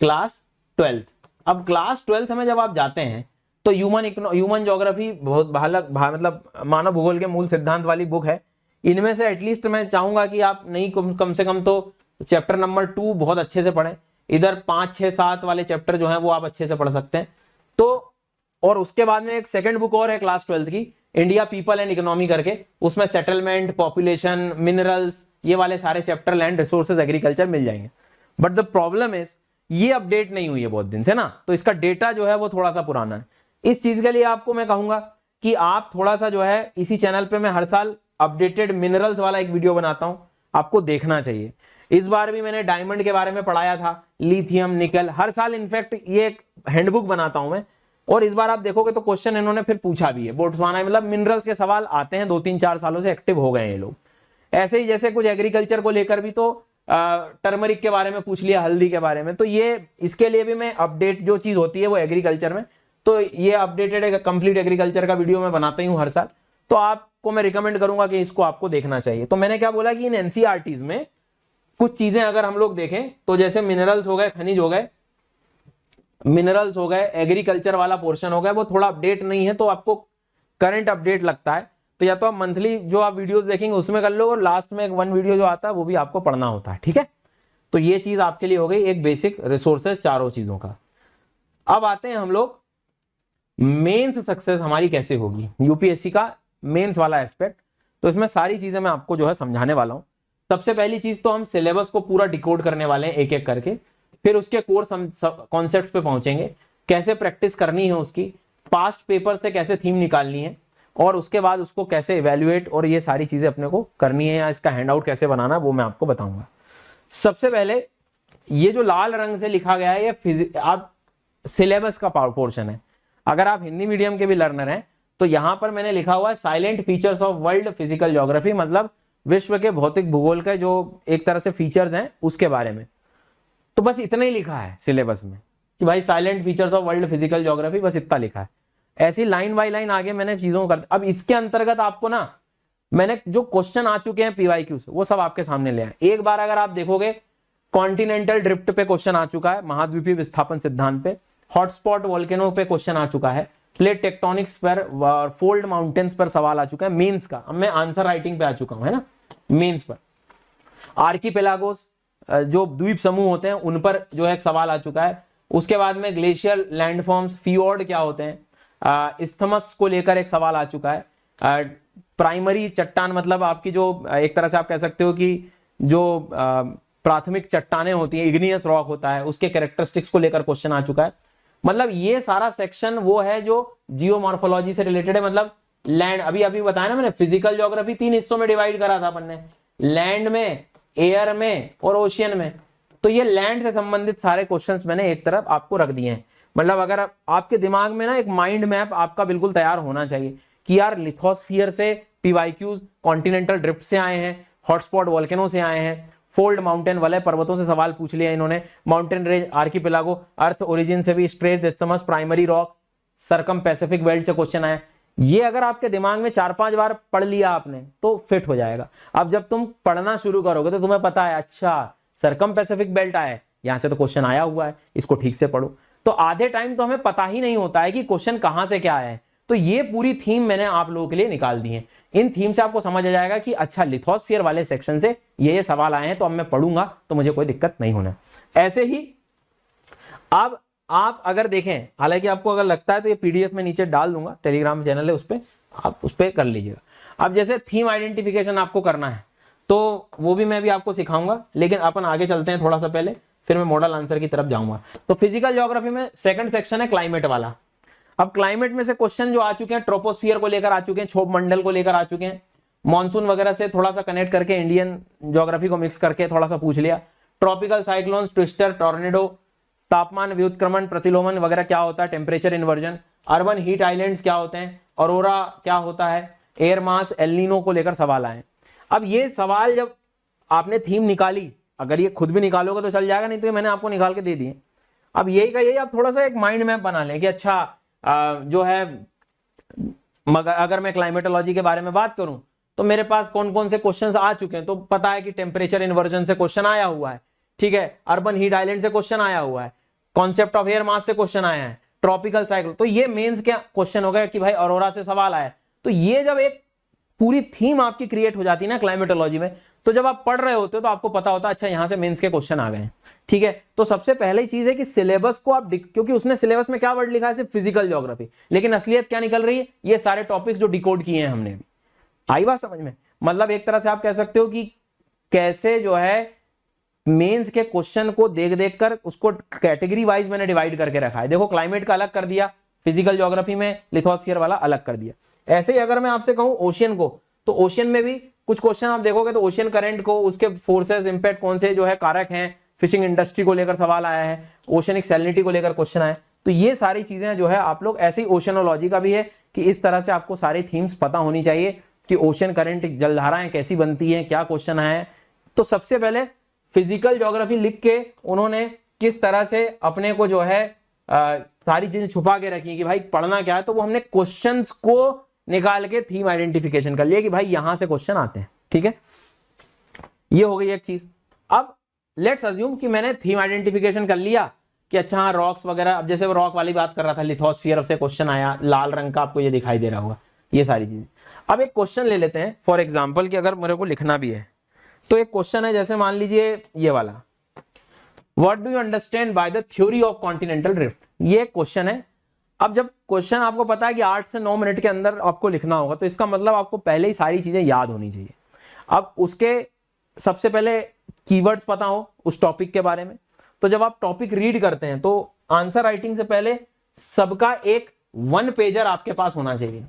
क्लास 12th। अब क्लास 12th में जब आप जाते हैं तो ह्यूमन ज्योग्राफी बहुत मतलब मानव भूगोल के मूल सिद्धांत वाली बुक है। इनमें से एटलीस्ट मैं चाहूंगा कि आप नहीं कम से कम तो चैप्टर नंबर 2 बहुत अच्छे से पढ़ें। इधर 5, 6, 7 वाले चैप्टर जो है वो आप अच्छे से पढ़ सकते हैं। तो और उसके बाद में एक सेकंड बुक और है क्लास 12th की, इंडिया पीपल एंड इकोनॉमी करके, उसमें सेटलमेंट, पॉपुलेशन, मिनरल्स, ये वाले सारे चैप्टर, लैंड रिसोर्सेज, एग्रीकल्चर मिल जाएंगे। बट द प्रॉब्लम इज ये अपडेट नहीं हुई है बहुत दिन से ना, तो इसका डेटा जो है वो थोड़ा सा पुराना है। इस चीज के लिए आपको मैं कहूंगा कि आप थोड़ा सा जो है इसी चैनल पे मैं हर साल अपडेटेड मिनरल्स वाला एक वीडियो बनाता हूं, आपको देखना चाहिए। इस बार भी मैंने डायमंड के बारे में पढ़ाया था, लिथियम, निकल, हर साल इनफैक्ट ये एक हैंडबुक बनाता हूं मैं। और इस बार आप देखोगे तो क्वेश्चन इन्होंने फिर पूछा भी है, बोट्सवाना, मतलब मिनरल्स के सवाल आते हैं, 2-3-4 सालों से एक्टिव हो गए हैं ये लोग। ऐसे ही जैसे कुछ एग्रीकल्चर को लेकर भी तो टर्मरिक के बारे में पूछ लिया, हल्दी के बारे में, तो ये इसके लिए भी मैं अपडेट जो चीज होती है वो एग्रीकल्चर में, तो ये अपडेटेड कंप्लीट एग्रीकल्चर का वीडियो मैं बनाता ही हूं हर साल, तो आपको मैं रिकमेंड करूंगा कि इसको आपको देखना चाहिए। तो मैंने क्या बोला कि इन एनसीईआरटीज में कुछ चीजें अगर हम लोग देखें तो जैसे मिनरल्स हो गए, खनिज हो गए, मिनरल्स हो गए, एग्रीकल्चर वाला पोर्शन हो गया, वो थोड़ा अपडेट नहीं है, तो आपको करंट अपडेट लगता है, तो या तो आप मंथली जो आप वीडियोस देखेंगे उसमें कर लो, और लास्ट में एक 1 वीडियो जो आता है वो भी आपको पढ़ना होता है, ठीक है। तो ये चीज आपके लिए हो गई एक बेसिक रिसोर्सेज चारों चीजों का। अब आते हैं हम लोग मेंस सक्सेस हमारी कैसे होगी, यूपीएससी का मेंस वाला एस्पेक्ट। तो इसमें सारी चीजें मैं आपको जो है समझाने वाला हूं। सबसे पहली चीज तो हम सिलेबस को पूरा डिकोड करने वाले हैं एक एक करके, फिर उसके कोर्स कॉन्सेप्ट पे पहुंचेंगे, कैसे प्रैक्टिस करनी है उसकी, पास्ट पेपर से कैसे थीम निकालनी है, और उसके बाद उसको कैसे इवेल्युएट और ये सारी चीजें अपने को करनी है, या इसका हैंडआउट कैसे बनाना वो मैं आपको बताऊंगा। सबसे पहले ये जो लाल रंग से लिखा गया है ये आप सिलेबस का पोर्शन है। अगर आप हिंदी मीडियम के भी लर्नर हैं तो यहां पर मैंने लिखा हुआ है salient features of world physical geography, मतलब विश्व के भौतिक भूगोल के जो एक तरह से फीचर्स हैं उसके बारे में। तो बस इतना ही लिखा है सिलेबस में कि भाई salient features of world physical geography, बस इतना लिखा है। ऐसी लाइन बाय लाइन आगे मैंने चीजों को कर। अब इसके अंतर्गत आपको ना मैंने जो क्वेश्चन आ चुके हैं पीवाईक्यू से वो सब आपके सामने ले आए। एक बार अगर आप देखोगे कॉन्टिनेंटल ड्रिफ्ट पे क्वेश्चन आ चुका है, महाद्वीपीय विस्थापन सिद्धांत पे, हॉटस्पॉट वोल्केनो पे क्वेश्चन आ चुका है, प्लेट टेक्टोनिक्स पर, फोल्ड माउंटेन्स पर सवाल आ चुका है मेंस का। अब मैं आंसर राइटिंग पे आ चुका हूं, है ना, मेंस पर। आर्कीपेलागोस जो द्वीप समूह होते हैं उन पर जो है एक सवाल आ चुका है। उसके बाद में ग्लेशियल लैंडफॉर्म्स, फियोर्ड क्या होते हैं, इस्थमस को लेकर एक सवाल आ चुका है। प्राइमरी चट्टान मतलब आपकी जो एक तरह से आप कह सकते हो कि जो प्राथमिक चट्टानें होती हैं, इग्नियस रॉक होता है, उसके कैरेक्टरिस्टिक्स को लेकर क्वेश्चन आ चुका है। मतलब ये सारा सेक्शन वो है जो जियोमॉर्फोलॉजी से रिलेटेड है। मतलब लैंड, अभी अभी बताया ना मैंने, फिजिकल ज्योग्राफी 3 हिस्सों में डिवाइड करा था अपन ने, लैंड में, एयर में और ओशियन में। तो ये लैंड से संबंधित सारे क्वेश्चंस मैंने एक तरफ आपको रख दिए हैं। मतलब अगर आपके दिमाग में ना एक माइंड मैप आपका बिल्कुल तैयार होना चाहिए कि यार लिथोस्फीयर से पीवाईक्यूज, कॉन्टिनेंटल ड्रिफ्ट से आए हैं, हॉटस्पॉट वोल्केनो से आए हैं, फोल्ड माउंटेन वलय पर्वतों से सवाल पूछ लिया इन्होंने, mountain range, archipelago, earth origin से भी, strait, isthmus, primary rock, circum Pacific belt से क्वेश्चन आए। ये अगर आपके दिमाग में 4-5 बार पढ़ लिया आपने तो फिट हो जाएगा। अब जब तुम पढ़ना शुरू करोगे तो तुम्हें पता है अच्छा सरकम पैसिफिक बेल्ट आया है, यहां से तो क्वेश्चन आया हुआ है, इसको ठीक से पढ़ो। तो आधे टाइम तो हमें पता ही नहीं होता है कि क्वेश्चन कहां से क्या आया है। तो ये पूरी थीम मैंने आप लोगों के लिए निकाल दी है। इन थीम से आपको समझ आ जाएगा कि अच्छा लिथोस्फीयर वाले सेक्शन से ये सवाल आए हैं, तो अब मैं पढ़ूंगा तो मुझे कोई दिक्कत नहीं होना। ऐसे ही अब आप अगर देखें, हालांकि आपको अगर लगता है तो ये पीडीएफ में नीचे डाल दूंगा, टेलीग्राम चैनल है उस पर, आप उस पर कर लीजिएगा। अब जैसे थीम आइडेंटिफिकेशन आपको करना है तो वो भी मैं भी आपको सिखाऊंगा, लेकिन अपन आगे चलते हैं थोड़ा सा पहले, फिर मैं मॉडल आंसर की तरफ जाऊंगा। तो फिजिकल ज्योग्राफी में सेकंड सेक्शन है क्लाइमेट वाला। अब क्लाइमेट में से क्वेश्चन जो आ चुके हैं, ट्रोपोस्फियर को लेकर आ चुके हैं, क्षोभ मंडल को लेकर आ चुके हैं, मॉनसून वगैरह से थोड़ा सा कनेक्ट करके इंडियन ज्योग्राफी को मिक्स करके थोड़ा सा पूछ लिया। ट्रॉपिकल साइक्लोन्स, ट्विस्टर, टॉर्नेडो, तापमान व्युत्क्रमण, प्रतिलोमन वगैरह क्या होता है, temperature inversion, urban heat islands क्या होते हैं, ऑरोरा क्या होता है, एयर मास, एल नीनो को लेकर सवाल आए। अब ये सवाल जब आपने थीम निकाली, अगर ये खुद भी निकालोगे तो चल जाएगा, नहीं तो ये मैंने आपको निकाल के दे दिए। अब यही का यही आप थोड़ा सा एक माइंड मैप बना लें कि अच्छा जो है अगर मैं क्लाइमेटोलॉजी के बारे में बात करूं तो मेरे पास कौन कौन से क्वेश्चंस आ चुके हैं। तो पता है कि टेम्परेचर इन्वर्जन से क्वेश्चन आया हुआ है, ठीक है, अर्बन हीट आइलैंड से क्वेश्चन आया हुआ है, कॉन्सेप्ट ऑफ एयर मास से क्वेश्चन आया है, ट्रॉपिकल साइक्लोन, तो ये मेंस क्या क्वेश्चन हो गया कि भाई ऑरोरा से सवाल आया। तो ये जब एक पूरी थीम आपकी क्रिएट हो जाती है ना क्लाइमेटोलॉजी में, तो जब आप पढ़ रहे होते हो तो आपको पता होता है अच्छा यहां से मेंस के क्वेश्चन आ गए हैं, ठीक है। तो सबसे पहले चीज है कि सिलेबस को आप, क्योंकि उसने सिलेबस में क्या वर्ड लिखा है, सिर्फ फिजिकल ज्योग्राफी, लेकिन असलियत क्या निकल रही है, ये सारे टॉपिक्स जो डिकोड किए हैं हमने। आई बात समझ में? मतलब एक तरह से आप कह सकते हो कि कैसे जो है मेंस के क्वेश्चन को देख देख कर उसको कैटेगरी वाइज मैंने डिवाइड करके रखा है। देखो क्लाइमेट का अलग कर दिया, फिजिकल ज्योग्राफी में लिथोस्फीयर वाला अलग कर दिया। ऐसे ही अगर मैं आपसे कहूं ओशियन को, तो ओशियन में भी कुछ क्वेश्चन आप देखोगे तो ओशियन करंट को, उसके फोर्सेस, इंपैक्ट कौन से जो है कारक हैं, फिशिंग इंडस्ट्री को लेकर सवाल आया है, ओशनिक सैलिनिटी को लेकर क्वेश्चन आया। तो ये सारी चीजें जो है आप लोग, ऐसे ही ओशनोलॉजी का भी है कि इस तरह से आपको सारी थीम्स पता होनी चाहिए कि ओशन करंट, जलधाराएं कैसी बनती हैं, क्या क्वेश्चन आए। तो सबसे पहले फिजिकल ज्योग्राफी लिख के उन्होंने किस तरह से अपने को जो है सारी चीजें छुपा के रखी कि भाई पढ़ना क्या है, तो वो हमने क्वेश्चंस को निकाल के थीम आइडेंटिफिकेशन कर लिया कि भाई यहां से क्वेश्चन आते हैं, ठीक है। ये हो गई एक चीज। अब लेट्स अज्यूम कि मैंने थीम आइडेंटिफिकेशन कर लिया कि अच्छा हाँ रॉक्स वगैरह, अब जैसे वो रॉक वाली बात कर रहा था, लिथोस्फीयर से क्वेश्चन आया, लाल रंग का आपको ये दिखाई दे रहा होगा, ये सारी चीजें। अब एक क्वेश्चन ले लेते हैं फॉर एग्जाम्पल कि अगर मेरे को लिखना भी है तो एक क्वेश्चन है, जैसे मान लीजिए ये वाला, what do you understand by the theory of continental drift, ये क्वेश्चन है। अब जब क्वेश्चन आपको पता है कि 8 से 9 मिनट के अंदर आपको लिखना होगा, तो इसका मतलब आपको पहले ही सारी चीजें याद होनी चाहिए। अब उसके सबसे पहले कीवर्ड्स पता हो उस टॉपिक के बारे में। तो जब आप टॉपिक रीड करते हैं तो आंसर राइटिंग से पहले सबका एक 1 पेजर आपके पास होना चाहिए।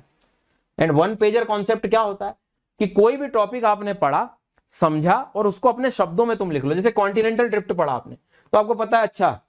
एंड 1 पेजर कॉन्सेप्ट क्या होता है कि कोई भी टॉपिक आपने पढ़ा, समझा और उसको अपने शब्दों में तुम लिख लो। जैसे कॉन्टिनेंटल ड्रिफ्ट पढ़ा आपने, तो आपको पता है अच्छा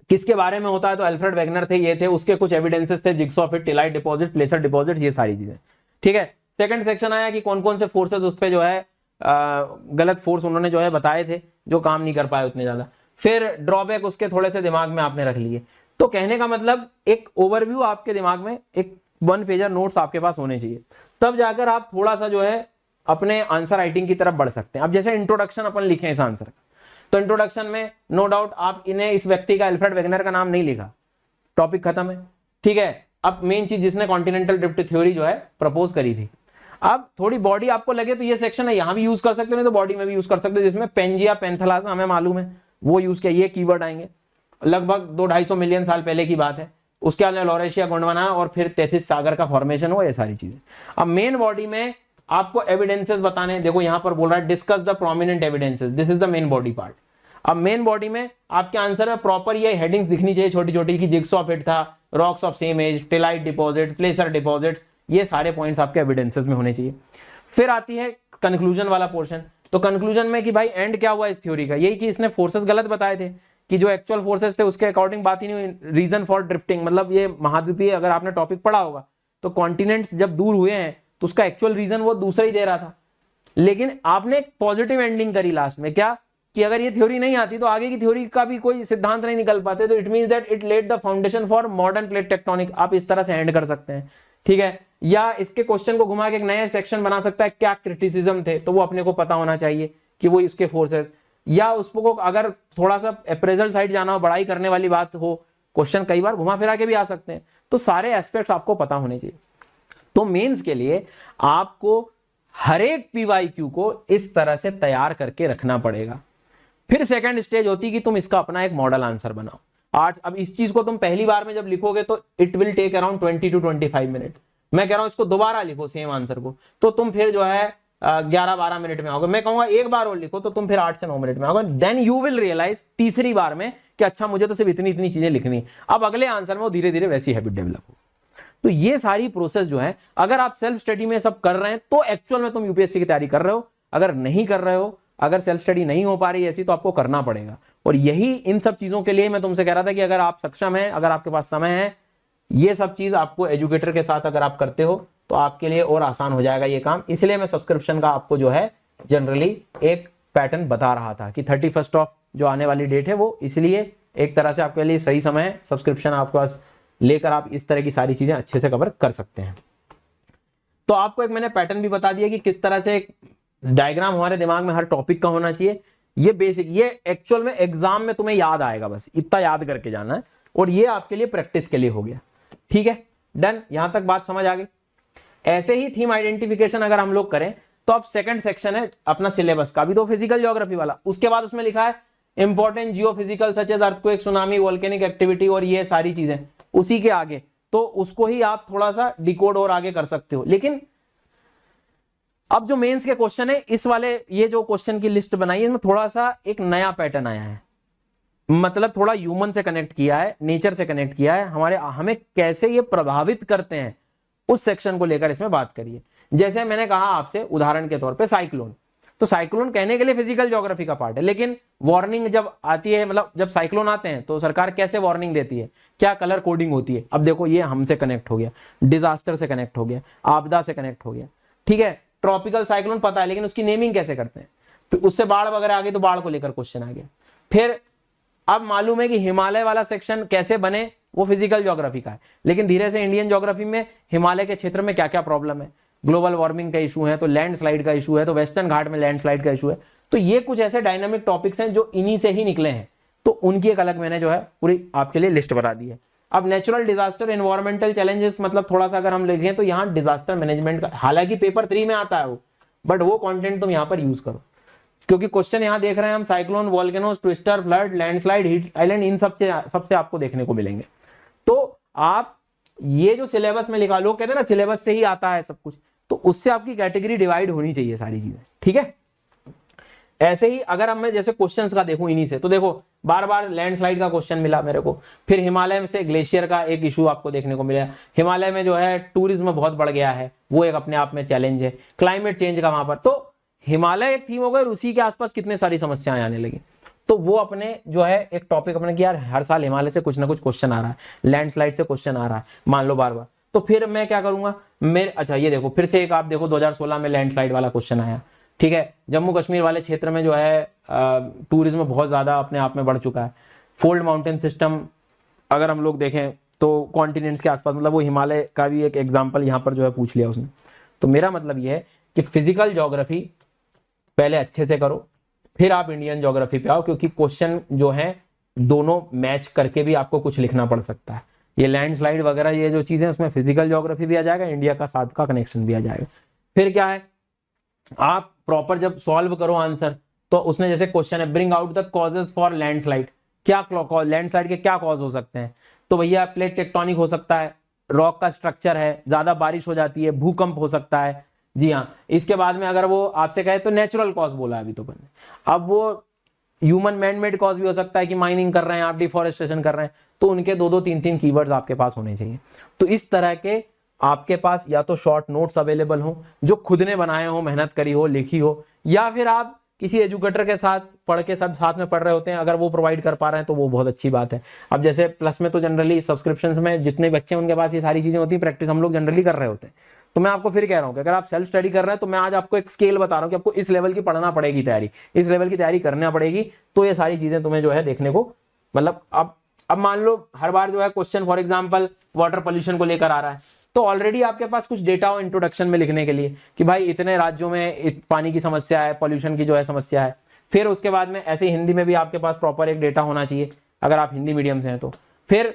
किसके बारे में होता है, तो अल्फ्रेड वेगनर थे, ये थे, उसके कुछ एविडेंसेस थे, jigsaw fit, tillite deposit, प्लेसर deposit, ये सारी चीजें। ठीक है, सेकंड सेक्शन आया कि कौन कौन से फोर्सेस उस पे जो है गलत फोर्स उन्होंने जो है बताए थे जो काम नहीं कर पाए उतने ज्यादा। फिर ड्रॉबैक उसके थोड़े से दिमाग में आपने रख लिए। तो कहने का मतलब एक ओवरव्यू आपके दिमाग में, एक 1 पेजर नोट्स आपके पास होने चाहिए, तब जाकर आप थोड़ा सा जो है अपने आंसर राइटिंग की तरफ बढ़ सकते हैं। अब जैसे इंट्रोडक्शन अपन लिखे इस आंसर का, तो इंट्रोडक्शन में नो डाउट आप इन्हें इस व्यक्ति का अल्फ्रेड वेगनर का नाम नहीं लिखा, टॉपिक खत्म है। ठीक है, अब मेन चीज जिसने कॉन्टिनेंटल ड्रिफ्ट थ्योरी जो है प्रपोज करी थी। अब थोड़ी बॉडी आपको लगे तो ये सेक्शन है, यहां भी यूज कर सकते हो, नहीं तो बॉडी में भी यूज कर सकते हो, जिसमें पेंजिया पेंथेलासा हमें मालूम है वो यूज किया, ये कीवर्ड आएंगे। लगभग 200-250 मिलियन साल पहले की बात है। उसके बाद लॉरेशिया गोंडवाना और फिर तेथिस सागर का फॉर्मेशन हुआ, ये सारी चीजें। अब मेन बॉडी में आपको एविडेंसेस बताने, देखो यहां पर बोल रहा है discuss the prominent evidences, this is the main body part. अब मेन बॉडी में आपके आंसर में प्रॉपर ये हेडिंग्स दिखनी चाहिए छोटी छोटी, की जिग्सॉ फिट था, rocks of same age, tillite deposit, placer deposits, ये सारे पॉइंट्स आपके एविडेंसेस में होने चाहिए। फिर आती है कंक्लूजन वाला पोर्शन। तो कंक्लूजन में कि भाई एंड क्या हुआ इस थ्योरी का, यही कि इसने फोर्सेस गलत बताए थे, कि जो एक्चुअल फोर्सेस थे उसके अकॉर्डिंग बात ही नहीं हुई। रीजन फॉर ड्रिफ्टिंग मतलब ये महाद्वीपीय, अगर आपने टॉपिक पढ़ा होगा तो कॉन्टिनेंट्स जब दूर हुए हैं तो उसका एक्चुअल रीजन वो दूसरा ही दे रहा था, लेकिन आपने एक पॉजिटिव एंडिंग करी लास्ट में, क्या कि अगर ये थ्योरी नहीं आती तो आगे की थ्योरी का भी कोई सिद्धांत नहीं निकल पाते। तो it means that it laid the foundation for modern plate tectonic, आप इस तरह से एंड कर सकते हैं। ठीक है, या इसके क्वेश्चन को घुमा के एक नया सेक्शन बना सकता है, क्या क्रिटिसिज्म थे, तो वो अपने को पता होना चाहिए कि वो इसके फोर्सेस, या उसको अगर थोड़ा सा अप्रेजल साइड जाना हो, बड़ाई करने वाली बात हो, क्वेश्चन कई बार घुमा फिरा के भी आ सकते हैं। तो सारे एस्पेक्ट्स आपको पता होने चाहिए। तो मेंस के लिए आपको हर एक पीवाईक्यू को इस तरह से तैयार करके रखना पड़ेगा। फिर सेकंड स्टेज होती है कि तुम इसका अपना एक मॉडल आंसर बनाओ। आज अब इस चीज को तुम पहली बार में जब लिखोगे तो it will take around 20 to 25 minute. मैं कह रहा हूं इसको दोबारा लिखो सेम आंसर को, तो तुम फिर जो है 11-12 मिनट में आओगे। मैं कहूंगा एक बार और लिखो तो तुम फिर 8 से 9 मिनट में आओगे। देन यू विल रियलाइज तीसरी बार में कि अच्छा मुझे तो सिर्फ इतनी इतनी चीजें लिखनी, अब अगले आंसर में वो धीरे धीरे वैसी हैबिट डेवलप हो। तो ये सारी प्रोसेस जो है, अगर आप सेल्फ स्टडी में सब कर रहे हैं तो एक्चुअल में तुम यूपीएससी की तैयारी कर रहे हो। अगर नहीं कर रहे हो, अगर सेल्फ स्टडी नहीं हो पा रही ऐसी, तो आपको करना पड़ेगा। और यही इन सब चीजों के लिए मैं तुमसे कह रहा था कि अगर आप सक्षम हैं, अगर आपके पास समय है, ये सब चीज आपको एजुकेटर के साथ अगर आप करते हो तो आपके लिए और आसान हो जाएगा ये काम। इसलिए मैं सब्सक्रिप्शन का आपको जो है जनरली एक पैटर्न बता रहा था कि 31 ऑफ जो आने वाली डेट है वो इसलिए एक तरह से आपके लिए सही समय है। सब्सक्रिप्शन आपके पास लेकर आप इस तरह की सारी चीजें अच्छे से कवर कर सकते हैं। तो आपको एक मैंने पैटर्न भी बता दिया कि किस तरह से एक डायग्राम हमारे दिमाग में हर टॉपिक का होना चाहिए। ये बेसिक, ये एक्चुअल में एग्जाम में तुम्हें याद आएगा, बस इतना याद करके जाना है। और ये आपके लिए प्रैक्टिस के लिए हो गया। ठीक है, डन, यहां तक बात समझ आ गई। ऐसे ही थीम आइडेंटिफिकेशन अगर हम लोग करें तो अब सेकंड सेक्शन है अपना सिलेबस का, अभी तो फिजिकल ज्योग्राफी वाला। उसके बाद उसमें लिखा है important geophysical such as earthquake, tsunami, volcanic activity और ये सारी चीजें। उसी के आगे तो उसको ही आप थोड़ा सा डिकोड और आगे कर सकते हो। लेकिन अब जो मेंस के क्वेश्चन है, इस वाले ये जो क्वेश्चन की लिस्ट बनाई है, इसमें थोड़ा सा एक नया पैटर्न आया है। मतलब थोड़ा ह्यूमन से कनेक्ट किया है, नेचर से कनेक्ट किया है, हमें कैसे ये प्रभावित करते हैं उस सेक्शन को लेकर इसमें बात करिए। जैसे मैंने कहा आपसे उदाहरण के तौर पे साइक्लोन, तो साइक्लोन कहने के लिए फिजिकल ज्योग्राफी का पार्ट है, लेकिन वार्निंग जब आती है, मतलब जब साइक्लोन आते हैं तो सरकार कैसे वार्निंग देती है, क्या कलर कोडिंग होती है। अब देखो ये हमसे कनेक्ट हो गया, डिजास्टर से कनेक्ट हो गया, आपदा से कनेक्ट हो गया। ठीक है, ट्रॉपिकल साइक्लोन पता है, लेकिन उसकी नेमिंग कैसे करते हैं। फिर उससे बाढ़ वगैरह आ गई तो बाढ़ को लेकर क्वेश्चन आ गया। फिर अब मालूम है कि हिमालय वाला सेक्शन कैसे बने, वो फिजिकल ज्योग्राफी का है, लेकिन धीरे से इंडियन ज्योग्राफी में हिमालय के क्षेत्र में क्या क्या प्रॉब्लम है, ग्लोबल वार्मिंग का इशू है, तो लैंडस्लाइड का इशू है, तो वेस्टर्न घाट में लैंडस्लाइड का इशू है। तो ये कुछ ऐसे डायनामिक टॉपिक्स हैं जो इन्हीं से ही निकले हैं, तो उनकी एक अलग मैंने जो है पूरी आपके लिए लिस्ट बता दी है। अब नेचुरल डिजास्टर, एनवायरमेंटल चैलेंजेस, मतलब थोड़ा सा अगर हम लिखें तो यहाँ डिजास्टर मैनेजमेंट का, हालांकि पेपर 3 में आता है वो, बट वो कंटेंट तुम यहाँ पर यूज करो, क्योंकि क्वेश्चन यहाँ देख रहे हैं हम cyclone, volcanoes, twister, flood, landslide, heat island, इन सबसे आपको देखने को मिलेंगे। तो आप ये जो सिलेबस में लिखा, लोग कहते हैं ना सिलेबस से ही आता है सब कुछ, तो उससे आपकी कैटेगरी डिवाइड होनी चाहिए सारी चीजें, ठीक है। ऐसे ही अगर अब मैं जैसे क्वेश्चंस का देखूं इन्हीं से, तो देखो बार बार लैंडस्लाइड का क्वेश्चन मिला मेरे को, फिर हिमालय में से ग्लेशियर का एक इशू आपको देखने को मिला, हिमालय में जो है टूरिज्म बहुत बढ़ गया है, वो एक अपने आप में चैलेंज है, क्लाइमेट चेंज का वहां पर, तो हिमालय एक थीम हो गई, उसी के आसपास कितने सारी समस्याएं आने लगी, तो वो अपने जो है एक टॉपिक अपने कि यार हर साल हिमालय से कुछ ना कुछ क्वेश्चन आ रहा है, लैंडस्लाइड से क्वेश्चन आ रहा है, मान लो बार बार, तो फिर मैं क्या करूंगा, मेरे अच्छा ये देखो फिर से एक आप देखो 2016 में लैंडस्लाइड वाला क्वेश्चन आया, ठीक है। जम्मू कश्मीर वाले क्षेत्र में जो है टूरिज्म बहुत ज्यादा अपने आप में बढ़ चुका है, फोल्ड माउंटेन सिस्टम अगर हम लोग देखें तो कॉन्टिनेंट्स के आसपास, मतलब वो हिमालय का भी एक एग्जाम्पल यहाँ पर जो है पूछ लिया उसने। तो मेरा मतलब ये है कि फिजिकल ज्योग्राफी पहले अच्छे से करो, फिर आप इंडियन ज्योग्राफी पे आओ, क्योंकि क्वेश्चन जो है दोनों मैच करके भी आपको कुछ लिखना पड़ सकता है। ये लैंडस्लाइड वगैरह ये जो चीजें उसमें फिजिकल ज्योग्राफी भी आ जाएगा, इंडिया का साथ का कनेक्शन भी आ जाएगा। फिर क्या है, आप प्रॉपर जब सॉल्व करो आंसर, तो उसने जैसे क्वेश्चन है bring out the causes for landslide, क्या लैंडस्लाइड के क्या कॉज हो सकते हैं, तो भैया प्लेट टेक्टोनिक हो सकता है, रॉक का स्ट्रक्चर है, ज्यादा बारिश हो जाती है, भूकंप हो सकता है, जी हाँ। इसके बाद में अगर वो आपसे कहे तो नेचुरल कॉज बोला अभी तो बने, अब वो ह्यूमन मैन मेड कॉज भी हो सकता है कि माइनिंग कर रहे हैं आप, डिफॉरेस्टेशन कर रहे हैं, तो उनके 2-2 3-3 कीवर्ड्स आपके पास होने चाहिए। तो इस तरह के आपके पास या तो शॉर्ट नोट्स अवेलेबल हो जो खुद ने बनाए हो, मेहनत करी हो, लिखी हो, या फिर आप किसी एजुकेटर के साथ पढ़ के सब साथ में पढ़ रहे होते हैं, अगर वो प्रोवाइड कर पा रहे हैं तो वो बहुत अच्छी बात है। अब जैसे प्लस में तो जनरली सब्सक्रिप्शंस में जितने बच्चे उनके पास ये सारी चीजें होती है, प्रैक्टिस हम लोग जनरली कर रहे होते हैं। तो मैं आपको फिर कह रहा हूं कि अगर आप सेल्फ स्टडी कर रहे हैं तो मैं आज आपको एक स्केल बता रहा हूं कि आपको इस लेवल की पढ़ना पड़ेगी, तैयारी इस लेवल की तैयारी करना पड़ेगी, तो ये सारी चीजें तुम्हें जो है देखने को, मतलब अब मान लो हर बार जो है question for example water pollution को लेकर आ रहा है, तो ऑलरेडी आपके पास कुछ डेटा हो इंट्रोडक्शन में लिखने के लिए कि भाई इतने राज्यों में पानी की समस्या है, पॉल्यूशन की जो है समस्या है। फिर उसके बाद में ऐसे हिंदी में भी आपके पास प्रॉपर एक डेटा होना चाहिए अगर आप हिंदी मीडियम से हैं तो। फिर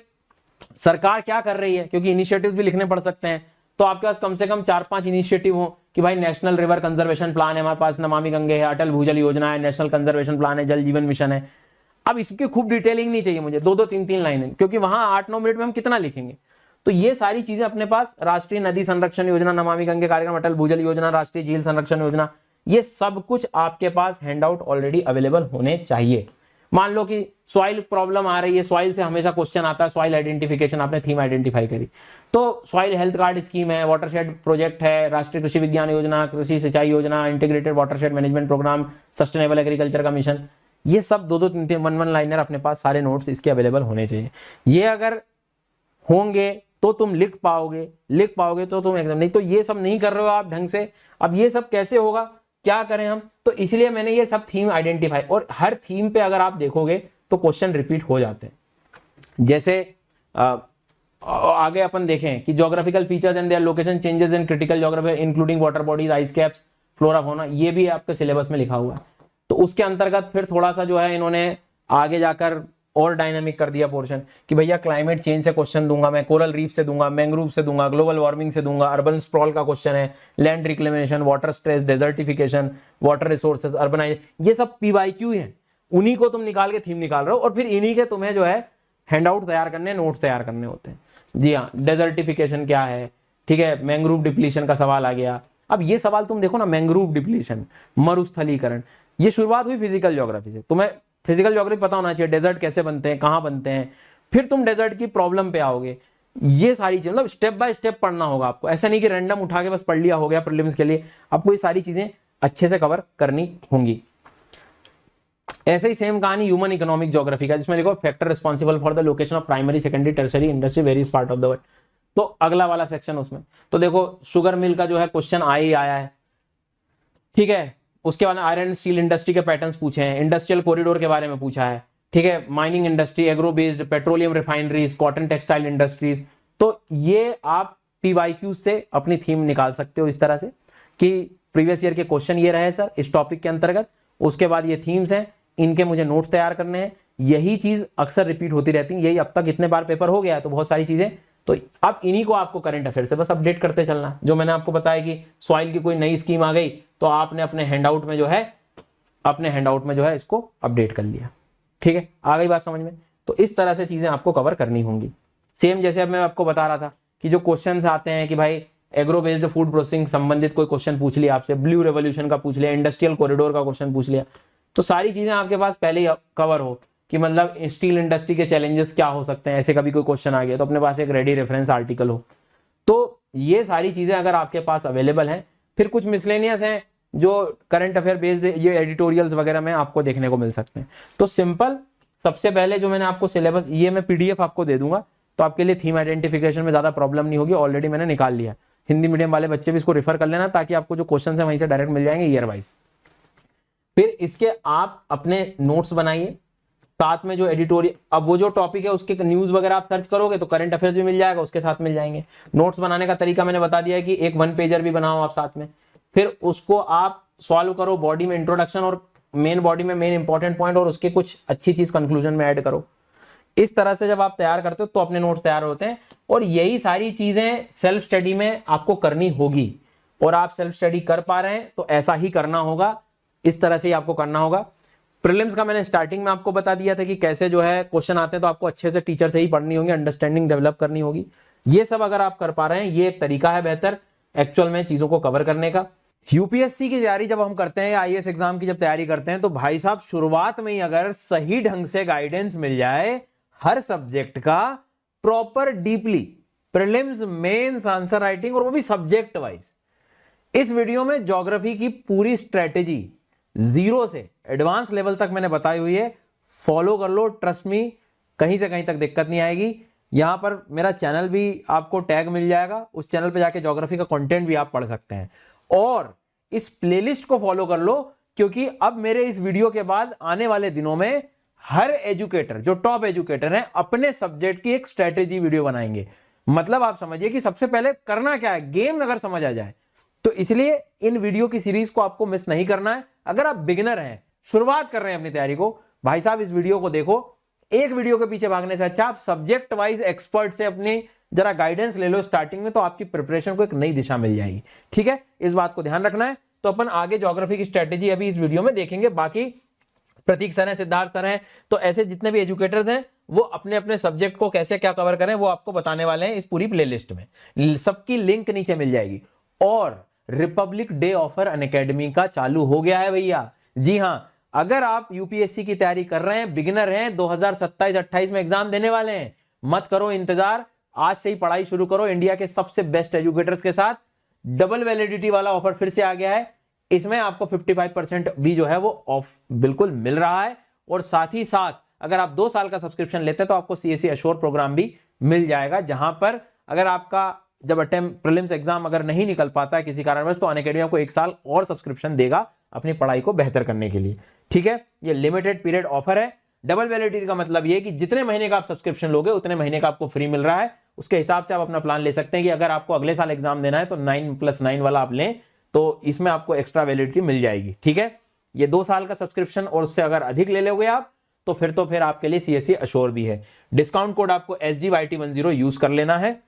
सरकार क्या कर रही है, क्योंकि इनिशिएटिव्स भी लिखने पड़ सकते हैं, तो आपके पास कम से कम 4-5 इनिशिएटिव हो कि भाई नेशनल रिवर कंजर्वेशन प्लान है हमारे पास, नमामि गंगे है, अटल भूजल योजना है, नेशनल कंजर्वेशन प्लान है, जल जीवन मिशन है। अब इसकी खूब डिटेलिंग नहीं चाहिए मुझे, 2-2 3-3 लाइनें, क्योंकि वहां 8-9 मिनट में हम कितना लिखेंगे। तो ये सारी चीजें अपने पास, राष्ट्रीय नदी संरक्षण योजना, नमामि गंगे कार्यक्रम, अटल भूजल योजना, राष्ट्रीय झील संरक्षण योजना, ये सब कुछ आपके पास हैंडआउट ऑलरेडी अवेलेबल होने चाहिए। मान लो कि सॉइल प्रॉब्लम आ रही है, सॉइल से हमेशा क्वेश्चन आता है, सॉइल आइडेंटिफिकेशन, आपने थीम आइडेंटिफाई करी, तो सॉइल हेल्थ कार्ड स्कीम है, वाटरशेड प्रोजेक्ट है, राष्ट्रीय कृषि विज्ञान योजना, कृषि सिंचाई योजना, integrated watershed management programme, sustainable agriculture का मिशन, ये सब 2-2 3-3 1-1 लाइनर अपने पास सारे नोट्स इसके अवेलेबल होने चाहिए। ये अगर होंगे तो तुम लिख पाओगे तो तुम एकदम, नहीं तो ये सब नहीं कर रहे हो आप ढंग से, अब ये सब कैसे होगा, क्या करें हम, तो इसलिए मैंने ये सब थीम आइडेंटिफाई, और हर थीम पे अगर आप देखोगे तो क्वेश्चन रिपीट हो जाते हैं। जैसे आगे अपन देखें कि geographical features and their location changes in critical geography including water bodies, ice caps, flora fauna, ये भी आपके सिलेबस में लिखा हुआ है। तो उसके अंतर्गत फिर थोड़ा सा जो है इन्होंने आगे जाकर और डायनामिक कर दिया पोर्शन कि भैया क्लाइमेट चेंज से क्वेश्चन दूंगा मैं, कोरल रीफ से दूंगा, मैंग्रोव से दूंगा, ग्लोबल वार्मिंग से दूंगा, अर्बन स्प्रॉल का क्वेश्चन है, land reclamation, water stress, desertification, water resources, urbanisation, ये सब पीवाईक्यू हैं, उन्हीं को तुम निकाल के थीम निकाल रहे हो, और फिर इन्हीं के तुम्हें जो है हैंडआउट तैयार करने, नोट्स तैयार करने होते हैं। जी हाँ, डेजर्टिफिकेशन क्या है, ठीक है, मैंग्रोव डिप्लीशन का सवाल आ गया। अब ये सवाल तुम देखो ना, मैंग्रोव डिप्लीशन, मरुस्थलीकरण, ये शुरुआत हुई फिजिकल ज्योग्राफी से, तुम्हें फिजिकल ज्योग्राफी पता होना चाहिए, डेजर्ट कैसे बनते हैं, कहां बनते हैं, फिर तुम डेजर्ट की प्रॉब्लम पे आओगे, ये सारी चीजें मतलब स्टेप बाय स्टेप पढ़ना होगा आपको, ऐसा नहीं कि रैंडम उठा के बस पढ़ लिया हो गया प्रीलिम्स के लिए, आपको ये सारी चीजें अच्छे से कवर करनी होंगी। ऐसे ही सेम कहानी ह्यूमन इकोनॉमिक ज्योग्राफी का, जिसमें देखो factor responsible for the location of primary secondary tertiary industry various part of the world, तो अगला वाला सेक्शन उसमें, तो देखो शुगर मिल का जो है क्वेश्चन आया है, ठीक है। उसके बाद आयरन स्टील इंडस्ट्री के पैटर्न्स पूछे हैं, इंडस्ट्रियल कॉरिडोर के बारे में पूछा है, ठीक है, mining industry, agro based, petroleum refineries, cotton textile industries. तो ये आप पीवाईक्यू से अपनी थीम निकाल सकते हो इस तरह से कि प्रीवियस ईयर के क्वेश्चन ये रहे सर इस टॉपिक के अंतर्गत, उसके बाद ये थीम्स हैं, इनके मुझे नोट्स तैयार करने हैं, यही चीज अक्सर रिपीट होती रहती है, यही अब तक इतने बार पेपर हो गया है तो बहुत सारी चीजें, तो अब इन्हीं को आपको करंट अफेयर से बस अपडेट करते चलना। जो मैंने आपको बताया कि सॉइल की कोई नई स्कीम आ गई तो आपने अपने हैंडआउट में जो है इसको अपडेट कर लिया। ठीक है, आ गई बात समझ में? तो इस तरह से चीजें आपको कवर करनी होंगी। सेम जैसे अब मैं आपको बता रहा था कि जो क्वेश्चंस आते हैं कि भाई एग्रो बेस्ड फूड प्रोसेसिंग संबंधित कोई क्वेश्चन पूछ लिया आपसे, ब्लू रेवोल्यूशन का पूछ लिया, इंडस्ट्रियल कॉरिडोर का क्वेश्चन पूछ लिया, तो सारी चीजें आपके पास पहले ही कवर हो कि मतलब स्टील इंडस्ट्री के चैलेंजेस क्या हो सकते हैं, ऐसे कभी कोई क्वेश्चन आ गया तो अपने पास एक रेडी रेफरेंस आर्टिकल हो। तो ये सारी चीजें अगर आपके पास अवेलेबल हैं, फिर कुछ मिसलेनियस हैं जो करंट अफेयर बेस्ड ये एडिटोरियल्स वगैरह में आपको देखने को मिल सकते हैं। तो सिंपल, सबसे पहले जो मैंने आपको सिलेबस, ये मैं पीडीएफ आपको दे दूंगा तो आपके लिए थीम आइडेंटिफिकेशन में ज्यादा प्रॉब्लम नहीं होगी, ऑलरेडी मैंने निकाल लिया। हिंदी मीडियम वाले बच्चे भी इसको रेफर कर लेना ताकि आपको जो क्वेश्चन है वहीं से डायरेक्ट मिल जाएंगे ईयर वाइज। फिर इसके आप अपने नोट्स बनाइए, साथ में जो एडिटोरियल, अब वो जो टॉपिक है उसके न्यूज वगैरह आप सर्च करोगे तो करंट अफेयर्स भी मिल जाएगा, उसके साथ मिल जाएंगे। नोट्स बनाने का तरीका मैंने बता दिया है कि एक 1 पेजर भी बनाओ आप साथ में, फिर उसको आप सॉल्व करो, बॉडी में इंट्रोडक्शन और मेन बॉडी में मेन इंपॉर्टेंट पॉइंट और उसके कुछ अच्छी चीज कंक्लूजन में ऐड करो। इस तरह से जब आप तैयार करते हो तो अपने नोट्स तैयार होते हैं, और यही सारी चीजें सेल्फ स्टडी में आपको करनी होगी। और आप सेल्फ स्टडी कर पा रहे हैं तो ऐसा ही करना होगा, इस तरह से ही आपको करना होगा। प्रीलिम्स का मैंने स्टार्टिंग में आपको बता दिया था कि कैसे जो है क्वेश्चन आते हैं, तो आपको अच्छे से टीचर से ही पढ़नी होगी, अंडरस्टैंडिंग डेवलप करनी होगी। ये सब अगर आप कर पा रहे हैं, ये एक तरीका है बेहतर एक्चुअल में चीजों को कवर करने का। यूपीएससी की तैयारी जब हम करते हैं या आईएएस एग्जाम की जब तैयारी करते हैं, तो भाई साहब शुरुआत में ही अगर सही ढंग से गाइडेंस मिल जाए हर सब्जेक्ट का, proper deeply prelims, mains, answer writing, और वो भी सब्जेक्ट वाइज। इस वीडियो में ज्योग्राफी की पूरी स्ट्रेटेजी जीरो से एडवांस लेवल तक मैंने बताई हुई है, फॉलो कर लो, ट्रस्ट मी, कहीं से कहीं तक दिक्कत नहीं आएगी। यहां पर मेरा चैनल भी आपको टैग मिल जाएगा, उस चैनल पे जाके ज्योग्राफी का कंटेंट भी आप पढ़ सकते हैं। और इस प्लेलिस्ट को फॉलो कर लो, क्योंकि अब मेरे इस वीडियो के बाद आने वाले दिनों में हर एजुकेटर, जो टॉप एजुकेटर हैं, अपने सब्जेक्ट की एक स्ट्रेटेजी वीडियो बनाएंगे। मतलब आप समझिए कि सबसे पहले करना क्या है, गेम अगर समझ आ जाए तो इसलिए इन वीडियो की सीरीज को आपको मिस नहीं करना है। अगर आप बिगिनर हैं, शुरुआत कर रहे हैं अपनी तैयारी को, भाई साहब इस वीडियो को देखो। एक वीडियो के पीछे भागने से अच्छा आप सब्जेक्ट वाइज एक्सपर्ट से अपनी जरा गाइडेंस ले लो स्टार्टिंग में, तो आपकी प्रिपरेशन को एक नई दिशा मिल जाएगी। ठीक है, इस बात को ध्यान रखना है। तो अपन आगे ज्योग्राफी की स्ट्रेटेजी अभी इस वीडियो में देखेंगे। बाकी प्रतीक सर हैं, सिद्धार्थ सर हैं, तो ऐसे जितने भी एजुकेटर्स हैं वो अपने अपने सब्जेक्ट को कैसे क्या कवर करें वो आपको बताने वाले हैं इस पूरी प्लेलिस्ट में। सबकी लिंक नीचे मिल जाएगी। और रिपब्लिक डे ऑफर अनअकैडमी का चालू हो गया है भैया। जी हां, अगर आप यूपीएससी की तैयारी कर रहे हैं, बिगिनर हैं, 2027-28 में एग्जाम देने वाले हैं, मत करो इंतजार, आज से ही पढ़ाई शुरू करो इंडिया के सबसे बेस्ट एजुकेटर्स के साथ। डबल वैलिडिटी वाला ऑफर फिर से आ गया है, इसमें आपको 55% भी जो है वो ऑफ बिल्कुल मिल रहा है। और साथ ही साथ अगर आप 2 साल का सब्सक्रिप्शन लेते हैं तो आपको सीएससी अश्योर प्रोग्राम भी मिल जाएगा, जहां पर अगर आपका जब अटेम्प्ट प्रीलिम्स एग्जाम अगर नहीं निकल पाता है किसी कारणवश, तो अनअकैडमी आपको 1 साल और सब्सक्रिप्शन देगा अपनी पढ़ाई को बेहतर करने के लिए। ठीक है, ये लिमिटेड पीरियड ऑफर है। डबल वैलिडिटी का मतलब ये कि जितने महीने का आप सब्सक्रिप्शन लोगे उतने महीने का आपको फ्री मिल रहा है। उसके हिसाब से आप अपना प्लान ले सकते हैं कि अगर आपको अगले साल एग्जाम देना है तो 9+9 वाला आप लें, तो इसमें आपको एक्स्ट्रा वैलिडिटी मिल जाएगी। ठीक है, ये 2 साल का सब्सक्रिप्शन और उससे अगर अधिक ले लोगे आप तो फिर आपके लिए सीएससी अश्योर भी है। डिस्काउंट कोड आपको SGYT10 यूज कर लेना है।